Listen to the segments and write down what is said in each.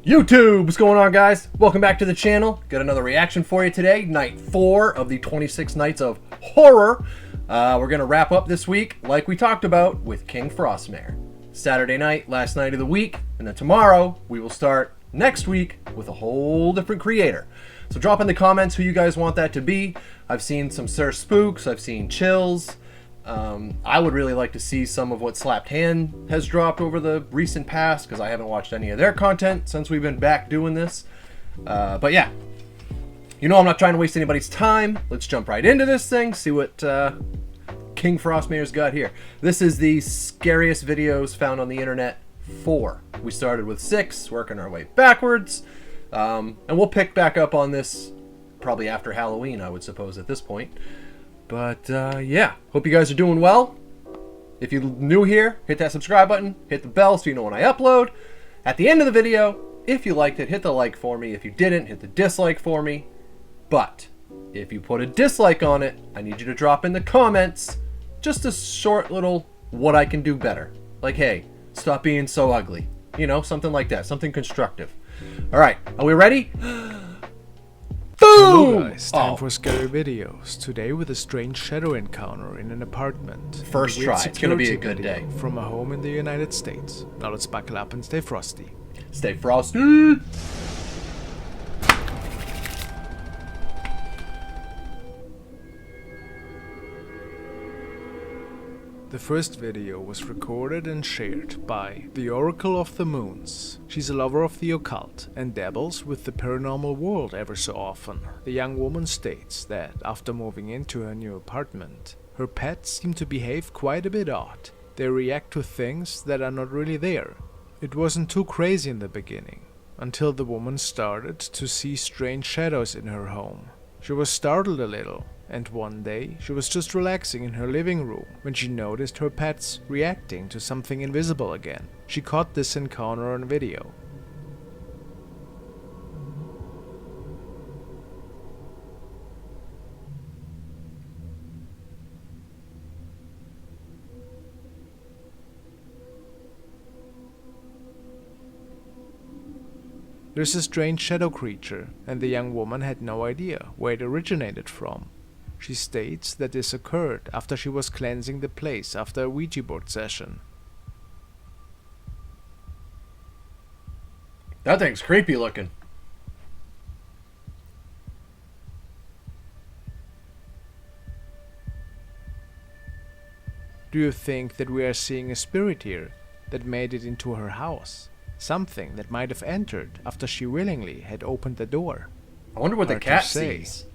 YouTube, what's going on, guys? Welcome back to the channel. Got another reaction for you today. Night 4 of the 26 Nights of Horror. We're going to wrap up this week, like we talked about, with KingFrostmare. Saturday night, last night of the week, and then tomorrow we will start next week with a whole different creator. So drop in the comments who you guys want that to be. I've seen some Sir Spooks, I've seen Chills. I would really like to see some of what Slapped Hand has dropped over the recent past, because I haven't watched any of their content since we've been back doing this. But yeah, you know I'm not trying to waste anybody's time. Let's jump right into this thing, see what KingFrostmare's got here. This is the scariest videos found on the internet 4. We started with 6, working our way backwards, and we'll pick back up on this probably after Halloween, I would suppose, at this point. But yeah, hope you guys are doing well. If you're new here, hit that subscribe button, hit the bell so you know when I upload. At the end of the video, if you liked it, hit the like for me. If you didn't, hit the dislike for me. But if you put a dislike on it, I need you to drop in the comments just a short little what I can do better. Like, hey, stop being so ugly. You know, something like that, something constructive. All right, are we ready? Hello guys, time for scary videos. Today with a strange shadow encounter in an apartment. First try, it's gonna be a good day. From a home in the United States. Now let's buckle up and stay frosty. Stay frosty! The first video was recorded and shared by the Oracle of the Moons. She's a lover of the occult and dabbles with the paranormal world ever so often. The young woman states that after moving into her new apartment, her pets seem to behave quite a bit odd. They react to things that are not really there. It wasn't too crazy in the beginning, until the woman started to see strange shadows in her home. She was startled a little, and one day she was just relaxing in her living room when she noticed her pets reacting to something invisible again. She caught this encounter on video. There's a strange shadow creature, and the young woman had no idea where it originated from. She states that this occurred after she was cleansing the place after a Ouija board session. That thing's creepy looking. Do you think that we are seeing a spirit here that made it into her house? Something that might have entered after she willingly had opened the door? I wonder what the Hard to cat say. sees.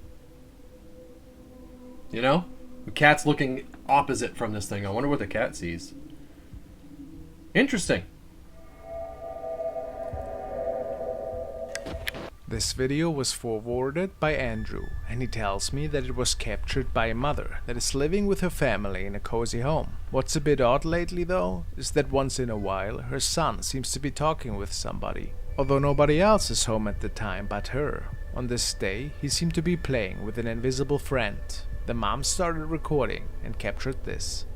You know? The cat's looking opposite from this thing. I wonder what the cat sees. Interesting. This video was forwarded by Andrew, and he tells me that it was captured by a mother that is living with her family in a cozy home. What's a bit odd lately though, is that once in a while her son seems to be talking with somebody. Although nobody else is home at the time but her. On this day, he seemed to be playing with an invisible friend. The mom started recording and captured this.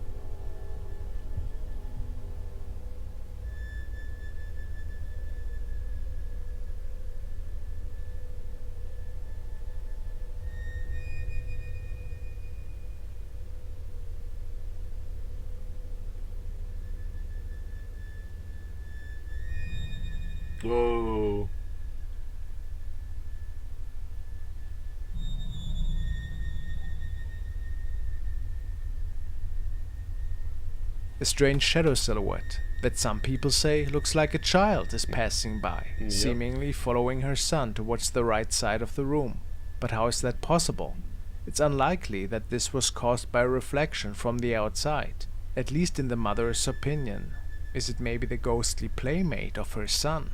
Whoa. A strange shadow silhouette that some people say looks like a child is passing by, Yep. seemingly following her son towards the right side of the room. But how is that possible? It's unlikely that this was caused by a reflection from the outside, at least in the mother's opinion. Is it maybe the ghostly playmate of her son?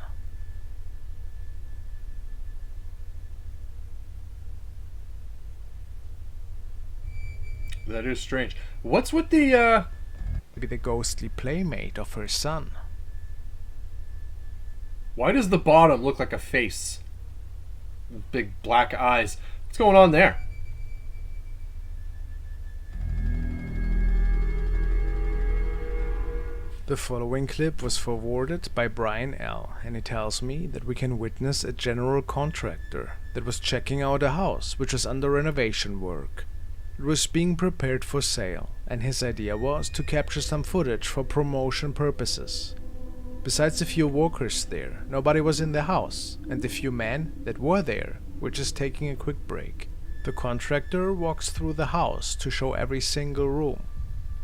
That is strange. What's with the, Maybe the ghostly playmate of her son. why does the bottom look like a face? Big black eyes. What's going on there? The following clip was forwarded by Brian L. and he tells me that we can witness a general contractor that was checking out a house which was under renovation work. It was being prepared for sale, and his idea was to capture some footage for promotion purposes. Besides a few workers there, nobody was in the house, and the few men that were there were just taking a quick break. The contractor walks through the house to show every single room.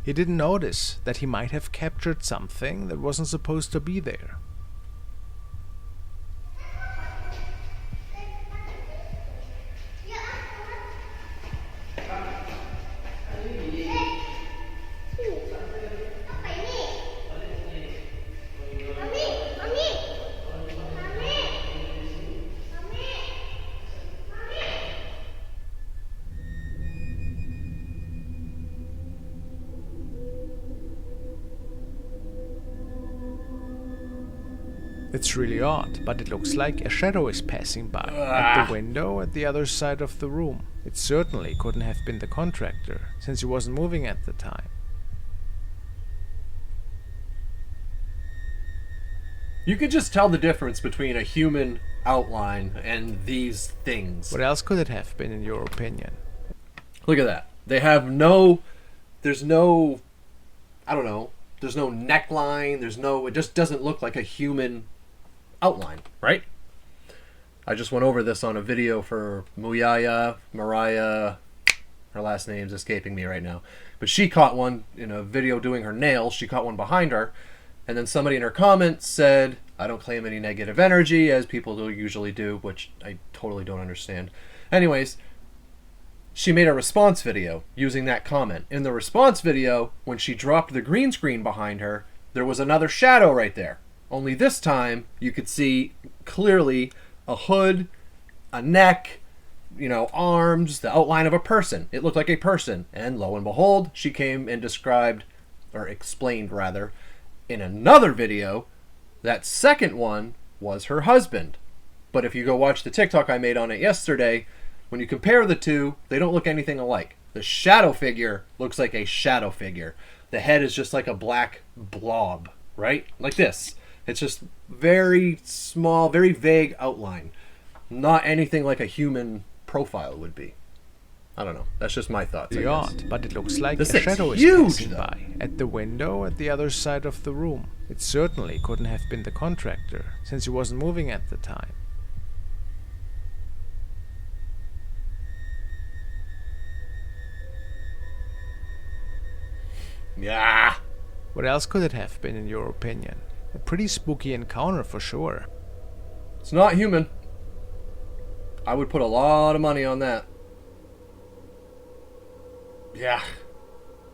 He didn't notice that he might have captured something that wasn't supposed to be there. It's really odd, but it looks like a shadow is passing by at the window at the other side of the room. It certainly couldn't have been the contractor, since he wasn't moving at the time. You could just tell the difference between a human outline and these things. What else could it have been, in your opinion? Look at that. They have no... There's no... I don't know. There's no neckline. There's no... It just doesn't look like a human outline, right? I just went over this on a video for Mariah. Her last name's escaping me right now. But she caught one in a video doing her nails. She caught one behind her. And then somebody in her comments said, I don't claim any negative energy, as people do usually do, which I totally don't understand. Anyways, she made a response video using that comment. In the response video, when she dropped the green screen behind her, there was another shadow right there. Only this time, you could see clearly a hood, a neck, arms, the outline of a person. It looked like a person. And lo and behold, she came and explained rather, in another video, that second one was her husband. But if you go watch the TikTok I made on it yesterday, when you compare the two, they don't look anything alike. The shadow figure looks like a shadow figure. The head is just like a black blob, right? Like this. It's just very small, very vague outline. Not anything like a human profile would be. I don't know. That's just my thoughts. Odd, but it looks like this a shadow is huge, passing by at the window at the other side of the room. It certainly couldn't have been the contractor, since he wasn't moving at the time. Yeah. What else could it have been, in your opinion? A pretty spooky encounter for sure. It's not human. I would put a lot of money on that. Yeah.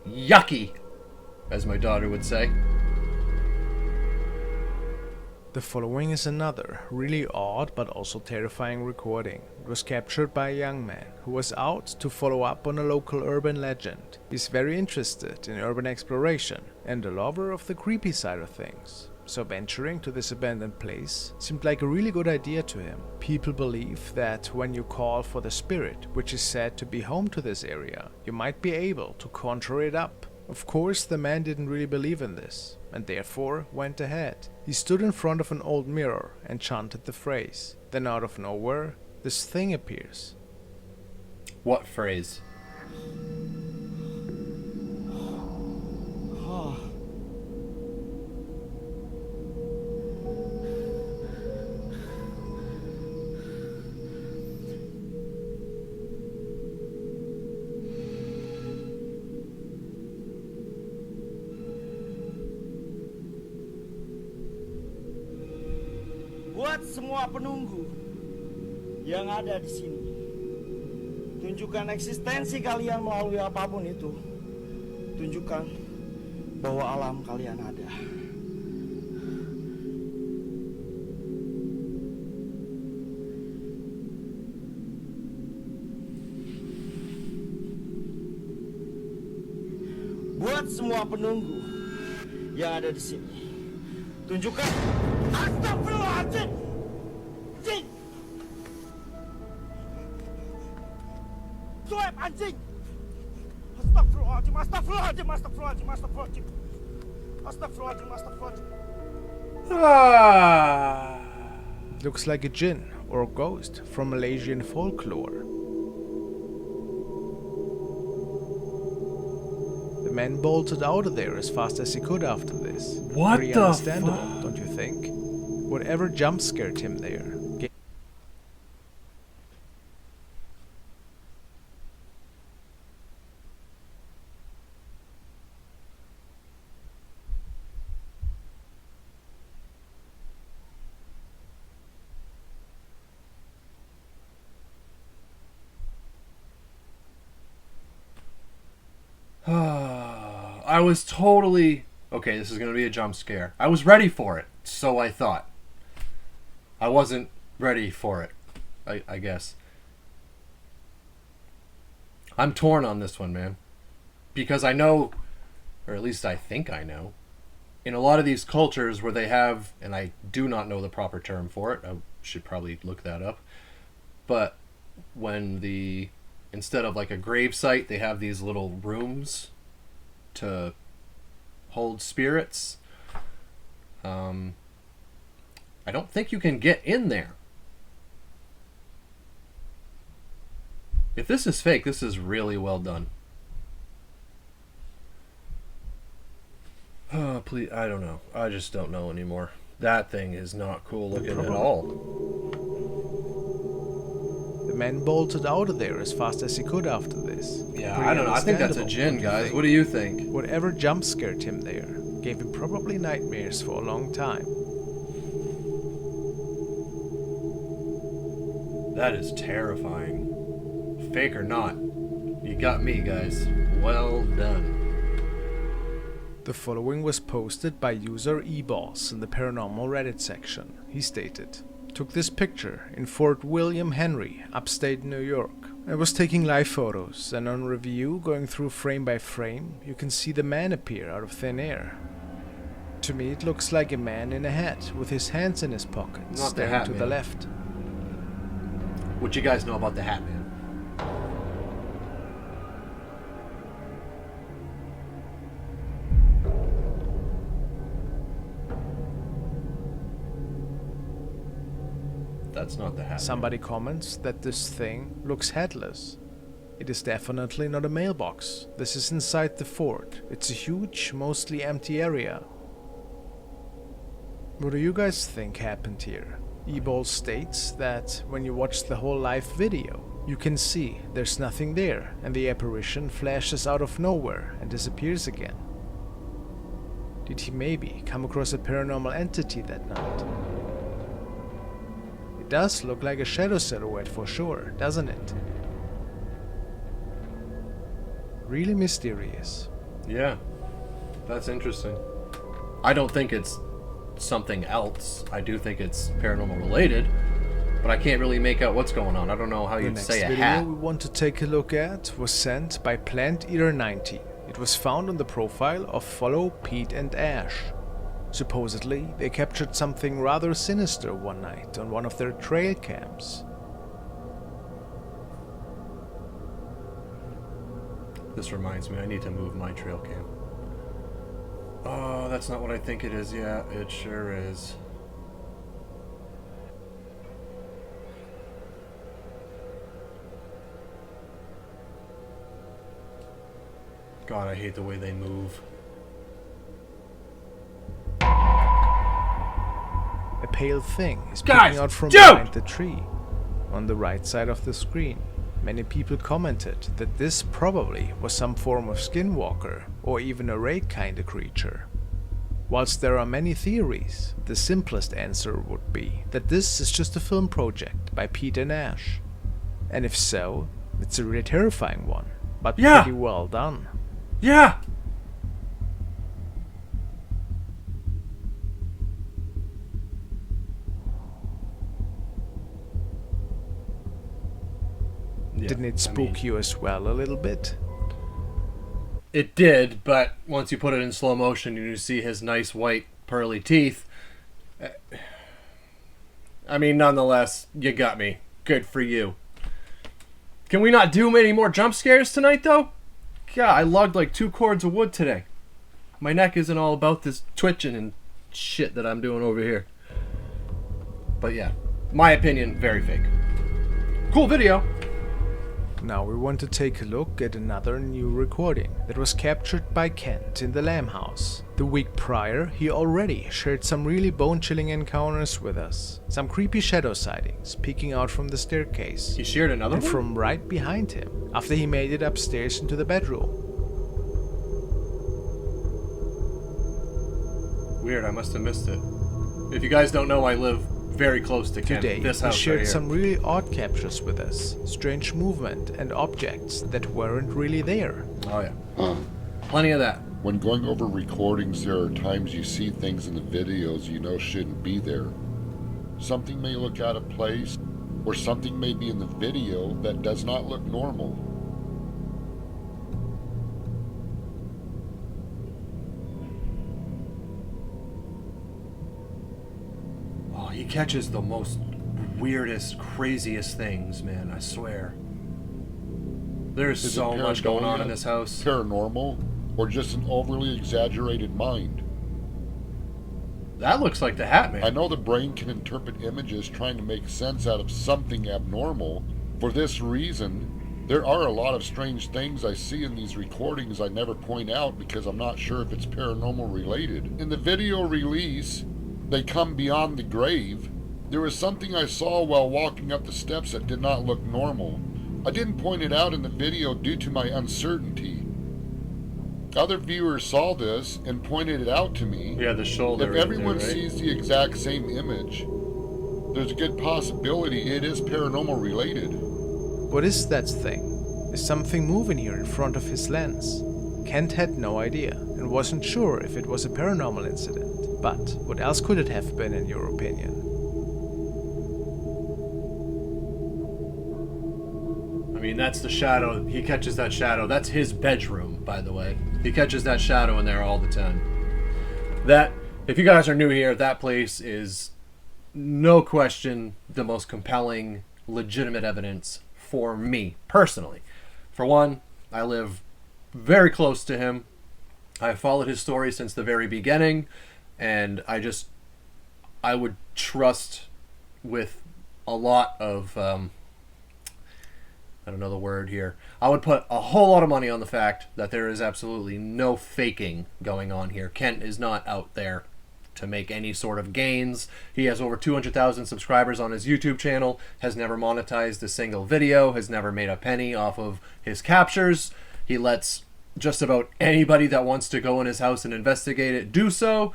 Yucky, as my daughter would say. The following is another really odd but also terrifying recording. It was captured by a young man who was out to follow up on a local urban legend. He's very interested in urban exploration and a lover of the creepy side of things. So venturing to this abandoned place seemed like a really good idea to him. People believe that when you call for the spirit, which is said to be home to this area, you might be able to conjure it up. Of course, the man didn't really believe in this, and therefore went ahead. He stood in front of an old mirror and chanted the phrase. Then out of nowhere, this thing appears. What phrase? Buat semua penunggu yang ada di sini, tunjukkan eksistensi kalian melalui apapun itu. Tunjukkan bahwa alam kalian ada. Buat semua penunggu yang ada di sini, tunjukkan. Astagfirullahaladzim! Anjing! Cuep anjing! Astagfirullahaladzim! Astagfirullahaladzim! Astagfirullahaladzim! Astagfirullahaladzim! Astagfirullahaladzim, astagfirullahaladzim. Ah. Looks like a jinn or a ghost from Malaysian folklore. The man bolted out of there as fast as he could after this. What Pretty the understandable, fuck? don't you think? Whatever jump scared him there. I was totally... Okay, this is going to be a jump scare. I was ready for it, so I thought. I wasn't ready for it, I guess. I'm torn on this one, man. Because I know, or at least I think I know, in a lot of these cultures where they have, and I do not know the proper term for it, I should probably look that up, but when instead of like a grave site, they have these little rooms to hold spirits. I don't think you can get in there. If this is fake, this is really well done. Oh, please, I don't know. I just don't know anymore. That thing is not cool looking at all. The man bolted out of there as fast as he could after this. Yeah, Pretty I don't know. I think that's a understandable, djinn, don't you guys. think? What do you think? Whatever jump scared him there gave him probably nightmares for a long time. That is terrifying. Fake or not, you got me, guys. Well done. The following was posted by user eBoss in the paranormal Reddit section. He stated, "Took this picture in Fort William Henry, upstate New York. I was taking live photos, and on review, going through frame by frame, you can see the man appear out of thin air. To me, it looks like a man in a hat with his hands in his pockets, Not the staring hat to man. the left." What you guys know about the Hat Man? That's not the Hat Somebody comments that this thing looks headless. It is definitely not a mailbox. This is inside the fort. It's a huge, mostly empty area. What do you guys think happened here? Ebol states that when you watch the whole live video, you can see there's nothing there and the apparition flashes out of nowhere and disappears again. Did he maybe come across a paranormal entity that night? It does look like a shadow silhouette for sure, doesn't it? Really mysterious. Man. Yeah, that's interesting. I don't think it's something else. I do think it's paranormal related, but I can't really make out what's going on. I don't know how The you'd next say a video hat. we want to take a look at was sent by Plant Eater 90. It was found on the profile of Follow Pete and Ash. Supposedly, they captured something rather sinister one night on one of their trail cams. This reminds me, I need to move my trail cam. Oh, that's not what I think it is. Yeah, it sure is. God, I hate the way they move. A pale thing is Guys, peeking out from dude! behind the tree on the right side of the screen. Many people commented that this probably was some form of skinwalker or even a rake kind of creature. Whilst there are many theories, the simplest answer would be that this is just a film project by Pete and Ash. And if so, it's a really terrifying one, but Yeah. pretty well done. Yeah! Yeah, Didn't it I spook mean, you as well a little bit? It did, but once you put it in slow motion and you see his nice white pearly teeth, I mean, nonetheless, you got me. Good for you. Can we not do any more jump scares tonight, though? God, I lugged like 2 cords of wood today. my neck isn't all about this twitching and shit that I'm doing over here. But yeah, my opinion, very fake. Cool video. Now we want to take a look at another new recording that was captured by Kent in the Lamb House. The week prior, he already shared some really bone-chilling encounters with us. Some creepy shadow sightings peeking out from the staircase. He shared another and one? from right behind him, after he made it upstairs into the bedroom. Weird, I must have missed it. If you guys don't know, I live very close to Kent. Today, This he house shared right here. some really odd captures with us. Strange movement and objects that weren't really there. Oh yeah. Plenty of that. When going over recordings, there are times you see things in the videos you know shouldn't be there. Something may look out of place, or something may be in the video that does not look normal. Oh, he catches the most weirdest, craziest things, man, I swear. There's Is so it much going on in paranoia, this house. Paranormal, or just an overly exaggerated mind? That looks like the Hat Man. I know the brain can interpret images trying to make sense out of something abnormal. For this reason, there are a lot of strange things I see in these recordings I never point out because I'm not sure if it's paranormal related. In the video release, They Come Beyond the Grave, there was something I saw while walking up the steps that did not look normal. I didn't point it out in the video due to my uncertainty. Other viewers saw this and pointed it out to me. Yeah, the shoulder. If everyone sees the exact same image, there's a good possibility it is paranormal related. What is that thing? Is something moving here in front of his lens? Kent had no idea and wasn't sure if it was a paranormal incident. But what else could it have been in your opinion? I mean, that's the shadow. He catches that shadow. That's his bedroom, by the way. He catches that shadow in there all the time. That, if you guys are new here, that place is, no question, the most compelling, legitimate evidence for me, personally. For one, I live very close to him. I've followed his story since the very beginning, and I would trust with a lot of, I don't know the word here. I would put a whole lot of money on the fact that there is absolutely no faking going on here. Kent is not out there to make any sort of gains. He has over 200,000 subscribers on his YouTube channel, has never monetized a single video, has never made a penny off of his captures. He lets just about anybody that wants to go in his house and investigate it do so.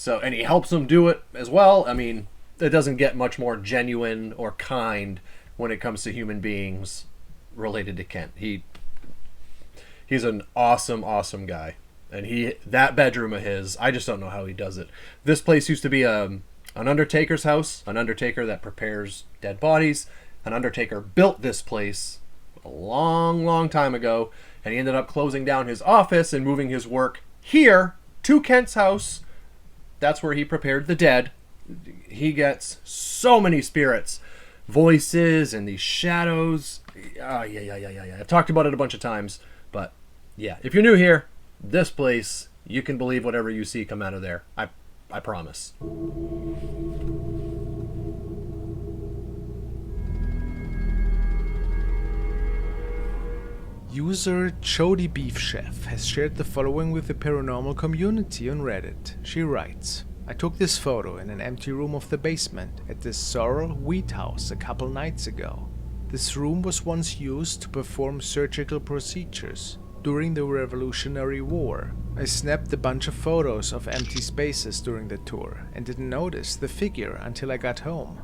And he helps them do it as well. I mean, it doesn't get much more genuine or kind when it comes to human beings related to Kent. He's an awesome guy, and that bedroom of his, I just don't know how he does it. This place used to be an undertaker's house, an undertaker that prepares dead bodies. An undertaker built this place a long time ago, and he ended up closing down his office and moving his work here to Kent's house. That's where he prepared the dead. He gets so many spirits, voices, and these shadows. Yeah. I've talked about it a bunch of times, but yeah, if you're new here, this place, you can believe whatever you see come out of there. I promise. User Chody Beef Chef has shared the following with the paranormal community on Reddit. She writes, I took this photo in an empty room of the basement at this Sorrel Wheat House a couple nights ago. This room was once used to perform surgical procedures during the Revolutionary War. I snapped a bunch of photos of empty spaces during the tour and didn't notice the figure until I got home.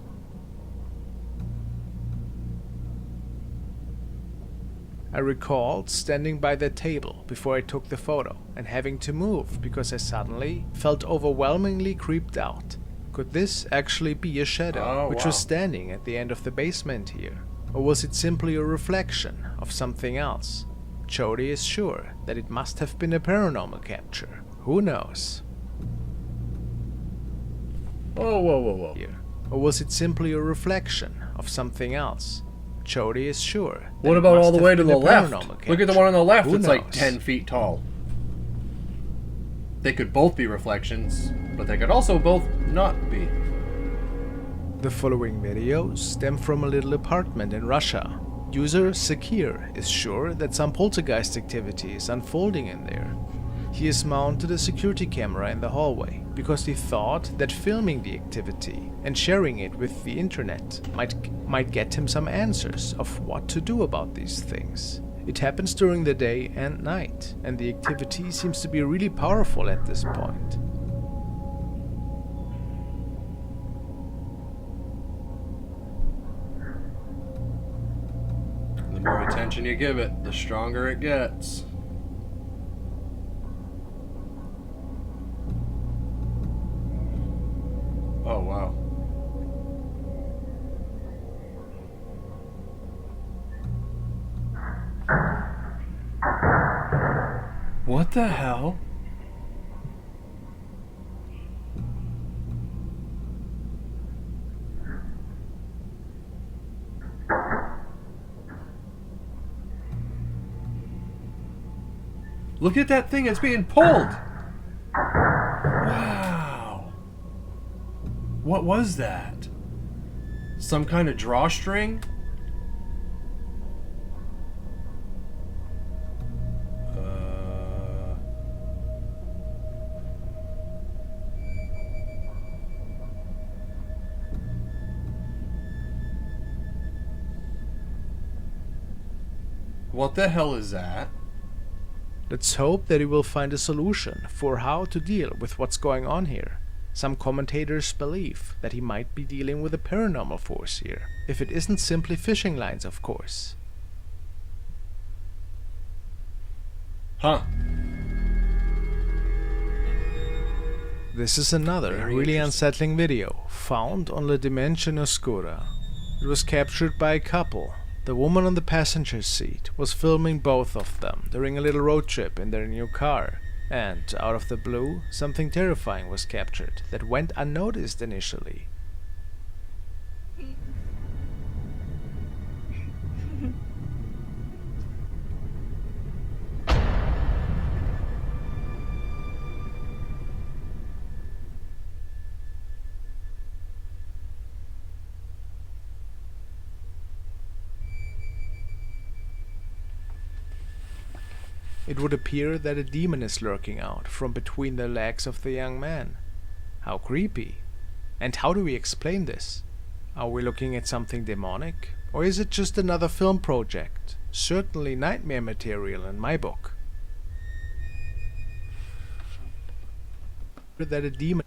I recalled standing by the table before I took the photo and having to move because I suddenly felt overwhelmingly creeped out. Could this actually be a shadow which was standing at the end of the basement here? Or was it simply a reflection of something else? Chody is sure that it must have been a paranormal capture. Who knows? Whoa. Here. Or was it simply a reflection of something else? Chody is sure. What about all the way to the left? Look at the one on the left. It's like 10 feet tall. They could both be reflections, but they could also both not be. The following videos stem from a little apartment in Russia. User Sakir is sure that some poltergeist activity is unfolding in there. He has mounted a security camera in the hallway because he thought that filming the activity and sharing it with the internet might get him some answers of what to do about these things. It happens during the day and night, and the activity seems to be really powerful at this point. The more attention you give it, the stronger it gets. Oh, wow. What the hell? Look at that thing, it's being pulled! Wow. What was that? Some kind of drawstring? What the hell is that? Let's hope that he will find a solution for how to deal with what's going on here. Some commentators believe that he might be dealing with a paranormal force here, if it isn't simply fishing lines, of course. Huh. This is another Very really interesting. unsettling video found on La Dimension Oscura. It was captured by a couple. The woman on the passenger seat was filming both of them during a little road trip in their new car. And, out of the blue, something terrifying was captured that went unnoticed initially. It would appear that a demon is lurking out from between the legs of the young man. How creepy. And how do we explain this? Are we looking at something demonic? Or is it just another film project? Certainly nightmare material in my book. That a demon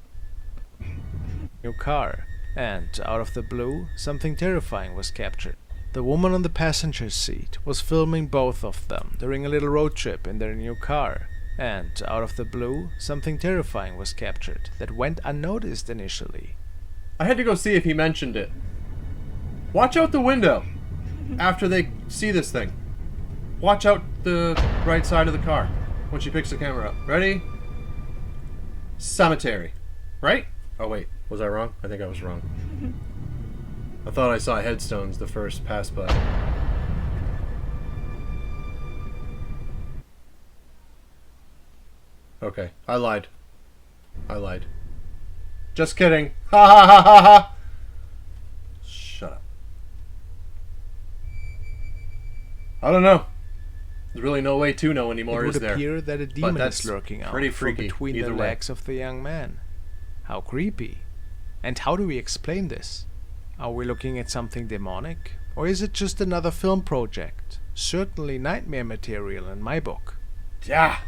your car, and out of the blue, something terrifying was captured. The woman on the passenger seat was filming both of them during a little road trip in their new car. And, out of the blue, something terrifying was captured that went unnoticed initially. I had to go see if he mentioned it. Watch out the window after they see this thing. Watch out the right side of the car when she picks the camera up. Ready? Cemetery. Right? Oh wait, was I wrong? I think I was wrong. I thought I saw headstones the first pass by. Okay, I lied. Just kidding. Ha ha ha ha ha! Shut up. I don't know. There's really no way to know anymore, is there? It would appear that a demon that's is lurking out pretty from freaky, between the either way. legs of the young man. How creepy. And how do we explain this? Are we looking at something demonic? Or is it just another film project? Certainly nightmare material in my book. Yeah.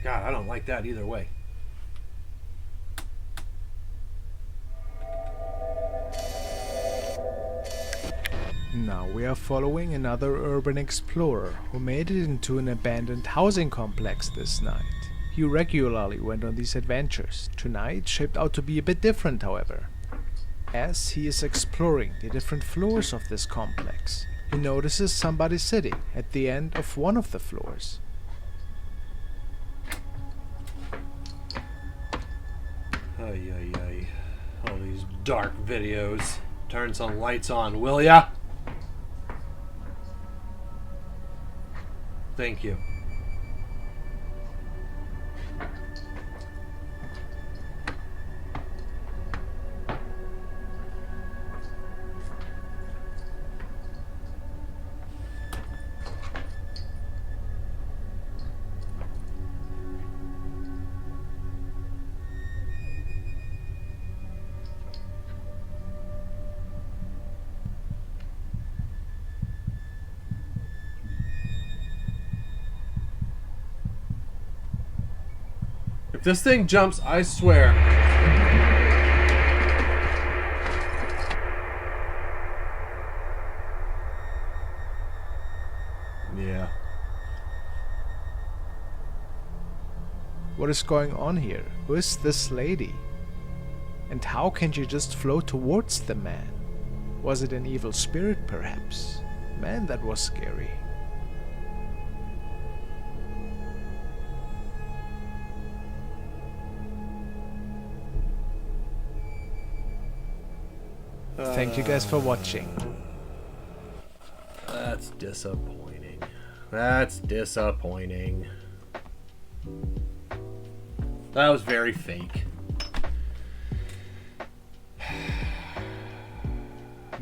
God, I don't like that either way. Now we are following another urban explorer who made it into an abandoned housing complex this night. He regularly went on these adventures. Tonight shaped out to be a bit different, however. As he is exploring the different floors of this complex, he notices somebody sitting at the end of one of the floors. Ay, ay, ay. All these dark videos. Turn some lights on, will ya? Thank you. If this thing jumps, I swear. Yeah. What is going on here? Who is this lady? And how can she just float towards the man? Was it an evil spirit, perhaps? Man, that was scary. Thank you guys for watching. That's disappointing. That's disappointing. That was very fake.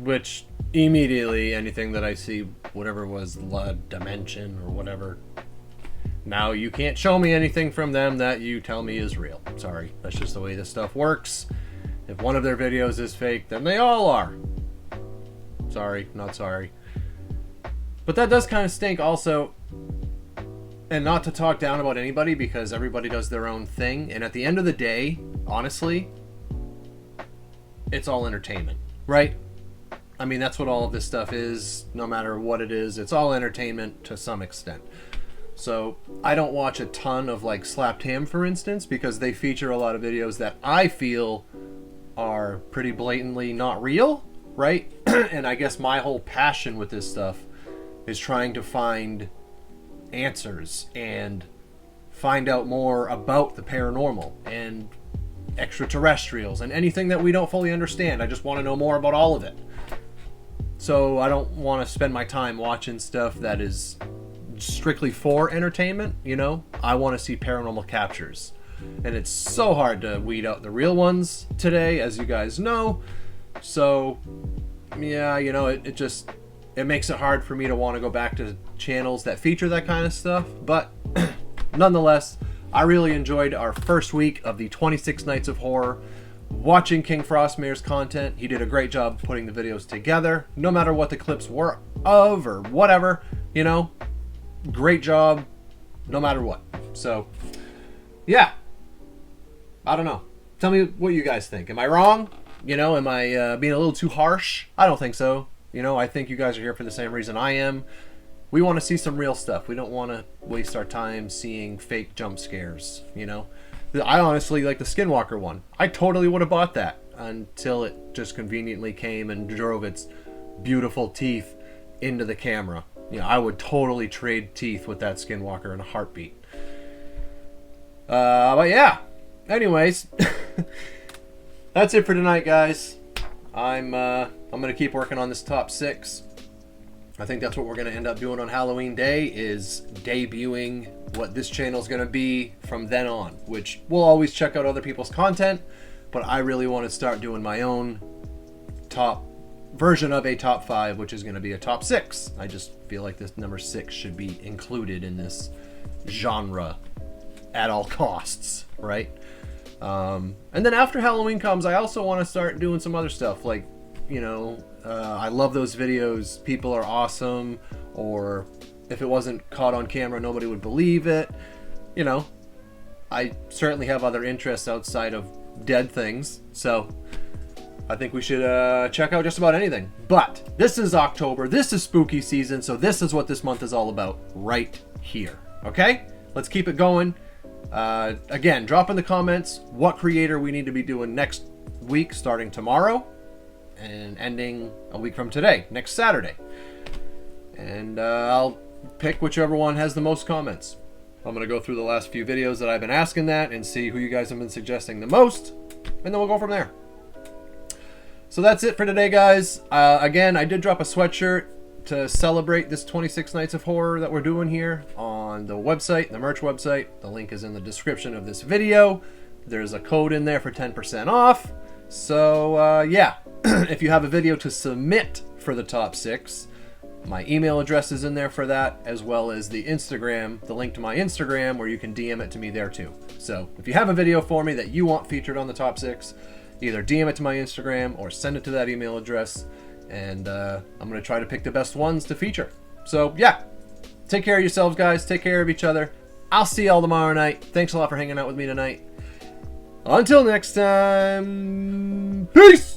Which, immediately, anything that I see, whatever was La Dimension or whatever, now you can't show me anything from them that you tell me is real. Sorry, that's just the way this stuff works. If one of their videos is fake, then they all are. Sorry, not sorry. But that does kind of stink also. And not to talk down about anybody, because everybody does their own thing. And at the end of the day, honestly, it's all entertainment, right? I mean, that's what all of this stuff is. No matter what it is, it's all entertainment to some extent. So I don't watch a ton of like Slapped Ham, for instance, because they feature a lot of videos that I feel are pretty blatantly not real, right? And I guess my whole passion with this stuff is trying to find answers and find out more about the paranormal and extraterrestrials and anything that we don't fully understand. I just want to know more about all of it. So I don't want to spend my time watching stuff that is strictly for entertainment, you know? I want to see paranormal captures. And it's so hard to weed out the real ones today, as you guys know. So, yeah, you know, it makes it hard for me to want to go back to channels that feature that kind of stuff. But nonetheless, I really enjoyed our first week of the 26 Nights of Horror. Watching KingFrostmare's content, he did a great job putting the videos together. No matter what the clips were of or whatever, you know, great job no matter what. So, yeah. I don't know. Tell me what you guys think. Am I wrong? You know, am I being a little too harsh? I don't think so. You know, I think you guys are here for the same reason I am. We want to see some real stuff. We don't want to waste our time seeing fake jump scares, you know. I honestly like the Skinwalker one. I totally would have bought that until it just conveniently came and drove its beautiful teeth into the camera. You know, I would totally trade teeth with that Skinwalker in a heartbeat. But yeah. Anyways, that's it for tonight, guys. I'm gonna keep working on this top 6. I think that's what we're gonna end up doing on Halloween Day, is debuting what this channel is gonna be from then on. Which we'll always check out other people's content, but I really want to start doing my own top version of a top 5, which is gonna be a top 6. I just feel like this number 6 should be included in this genre at all costs, right? And then after Halloween comes, I also want to start doing some other stuff, like, you know, I love those videos, people are awesome, or if it wasn't caught on camera, nobody would believe it. You know, I certainly have other interests outside of dead things, so I think we should check out just about anything. But this is October, this is spooky season, so this is what this month is all about right here. Okay? Let's keep it going. Again, drop in the comments what creator we need to be doing next week, starting tomorrow and ending a week from today, next Saturday. And I'll pick whichever one has the most comments. I'm going to go through the last few videos that I've been asking that and see who you guys have been suggesting the most, and then we'll go from there. So that's it for today, guys. Again, I did drop a sweatshirt to celebrate this 26 Nights of Horror that we're doing here on the website, the merch website. The link is in the description of this video. There's a code in there for 10% off. So yeah, if you have a video to submit for the top 6, my email address is in there for that, as well as the Instagram, the link to my Instagram, where you can DM it to me there too. So if you have a video for me that you want featured on the top 6, either DM it to my Instagram or send it to that email address, and I'm going to try to pick the best ones to feature. So yeah, take care of yourselves, guys. Take care of each other. I'll see y'all tomorrow night. Thanks a lot for hanging out with me tonight. Until next time, peace!